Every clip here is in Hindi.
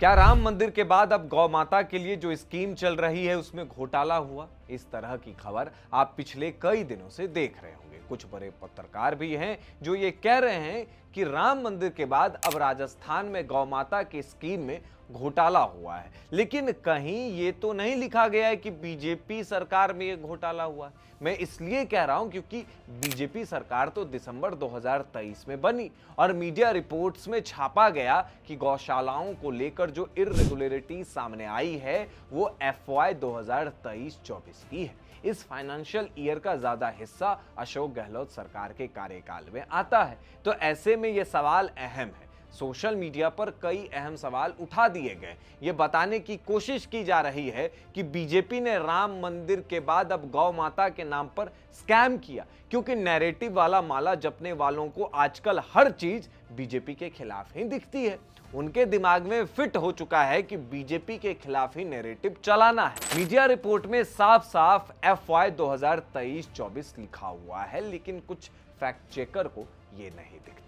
क्या राम मंदिर के बाद अब गौ माता के लिए जो स्कीम चल रही है उसमें घोटाला हुआ? इस तरह की खबर आप पिछले कई दिनों से देख रहे होंगे। कुछ बड़े पत्रकार भी हैं जो ये कह रहे हैं कि राम मंदिर के बाद अब राजस्थान में गौ माता की स्कीम में घोटाला हुआ है, लेकिन कहीं ये तो नहीं लिखा गया है कि बीजेपी सरकार में ये घोटाला हुआ है। मैं इसलिए कह रहा हूं क्योंकि बीजेपी सरकार तो दिसंबर 2023 में बनी और मीडिया रिपोर्ट्स में छापा गया कि गौशालाओं को लेकर जो इर्रेगुलरिटी सामने आई है वो FY 2023-24 की है। इस फाइनेंशियल ईयर का ज्यादा हिस्सा अशोक गहलोत सरकार के कार्यकाल में आता है, तो ऐसे में यह सवाल अहम है। सोशल मीडिया पर कई अहम सवाल उठा दिए गए। ये बताने की कोशिश की जा रही है कि बीजेपी ने राम मंदिर के बाद अब गौ माता के नाम पर स्कैम किया, क्योंकि नैरेटिव वाला माला जपने वालों को आजकल हर चीज बीजेपी के खिलाफ ही दिखती है। उनके दिमाग में फिट हो चुका है कि बीजेपी के खिलाफ ही नैरेटिव चलाना है। मीडिया रिपोर्ट में साफ साफ FY 2023-24 लिखा हुआ है, लेकिन कुछ फैक्ट चेकर को ये नहीं दिखता।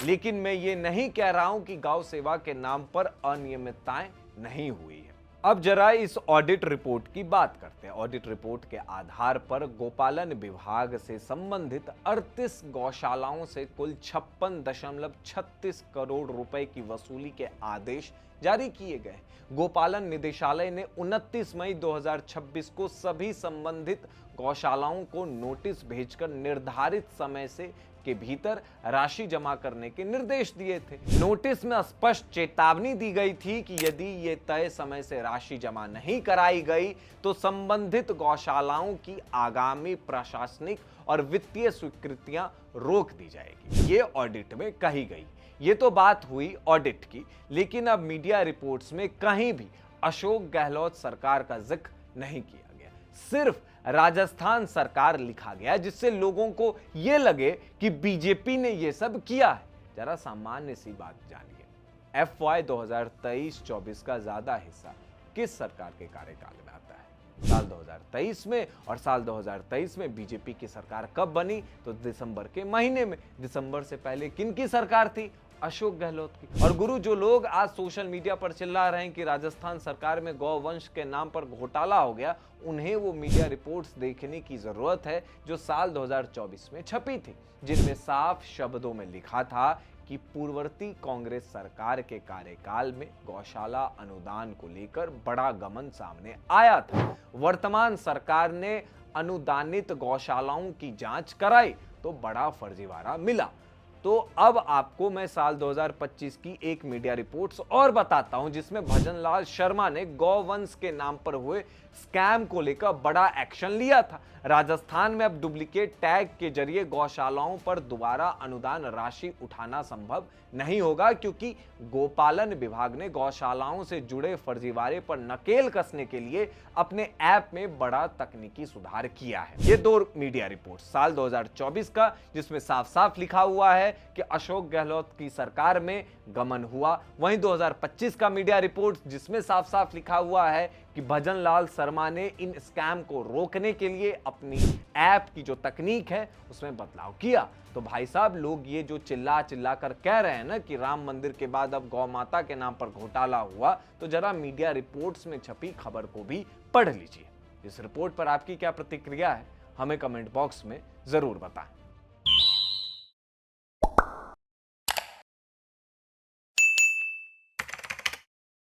लेकिन मैं ये नहीं कह रहा हूं कि गौ सेवा के नाम पर अनियमितताएं नहीं हुई है। अब जरा इस ऑडिट रिपोर्ट की बात करते हैं। ऑडिट रिपोर्ट के आधार पर गोपालन विभाग से संबंधित 38 गौशालाओं से कुल 56.36 करोड़ रुपए की वसूली के आदेश जारी किए गए। गोपालन निदेशालय ने 29 मई 2026 को सभी संबंधित गौशालाओं को नोटिस भेजकर निर्धारित समय से के भीतर राशि जमा करने के निर्देश दिए थे। नोटिस में स्पष्ट चेतावनी दी गई थी कि यदि ये तय समय से राशि जमा नहीं कराई गई तो संबंधित गौशालाओं की आगामी प्रशासनिक और वित्तीय स्वीकृतियां रोक दी जाएगी। ये ऑडिट में कही गई। ये तो बात हुई ऑडिट की, लेकिन अब मीडिया रिपोर्ट्स में कहीं भी अशोक गहलोत सरकार का जिक्र नहीं किया गया, सिर्फ राजस्थान सरकार लिखा गया, जिससे लोगों को यह लगे कि बीजेपी ने यह सब किया है। जरा सामान्य सी बात जानिए, FY 2023-24 का ज्यादा हिस्सा किस सरकार के कार्यकाल में आता है? साल 2023 में। और साल 2023 में बीजेपी की सरकार कब बनी? तो दिसंबर के महीने में। दिसंबर से पहले किन की सरकार थी? अशोक गहलोत की। और गुरु, जो लोग आज सोशल मीडिया पर चिल्ला रहे हैं कि राजस्थान सरकार में गौवंश के नाम पर घोटाला हो गया, उन्हें वो मीडिया रिपोर्ट्स देखने की जरूरत है जो साल 2024 में छपी थी, जिनमें साफ शब्दों में लिखा था कि पूर्ववर्ती कांग्रेस सरकार के कार्यकाल में गौशाला अनुदान को लेकर बड़ा गमन सामने आया था। वर्तमान सरकार ने अनुदानित गौशालाओं की जांच कराई तो बड़ा फर्जीवाड़ा मिला। तो अब आपको मैं साल 2025 की एक मीडिया रिपोर्ट्स और बताता हूं, जिसमें भजनलाल शर्मा ने गौवंश के नाम पर हुए स्कैम को लेकर बड़ा एक्शन लिया था। राजस्थान में अब डुप्लीकेट टैग के जरिए गौशालाओं पर दोबारा अनुदान राशि उठाना संभव नहीं होगा, क्योंकि गोपालन विभाग ने गौशालाओं से जुड़े फर्जीवाड़े पर नकेल कसने के लिए अपने ऐप में बड़ा तकनीकी सुधार किया है। ये दो मीडिया रिपोर्ट साल 2024 का, जिसमें साफ साफ लिखा हुआ है कि अशोक गहलोत की सरकार में गमन हुआ, वहीं 2025 का मीडिया रिपोर्ट जिसमें साफ साफ लिखा हुआ है कि भजनलाल शर्मा ने इन स्कैम को रोकने के लिए अपनी ऐप की जो तकनीक है उसमें बदलाव किया। तो भाई साहब, लोग ये जो चिल्ला चिल्ला कर कह रहे हैं ना कि राम मंदिर के बाद अब गौ माता के नाम पर घोटाला हुआ, तो जरा मीडिया रिपोर्ट्स में छपी खबर को भी पढ़ लीजिए। इस रिपोर्ट पर आपकी क्या प्रतिक्रिया है, हमें कमेंट बॉक्स में जरूर बताएं।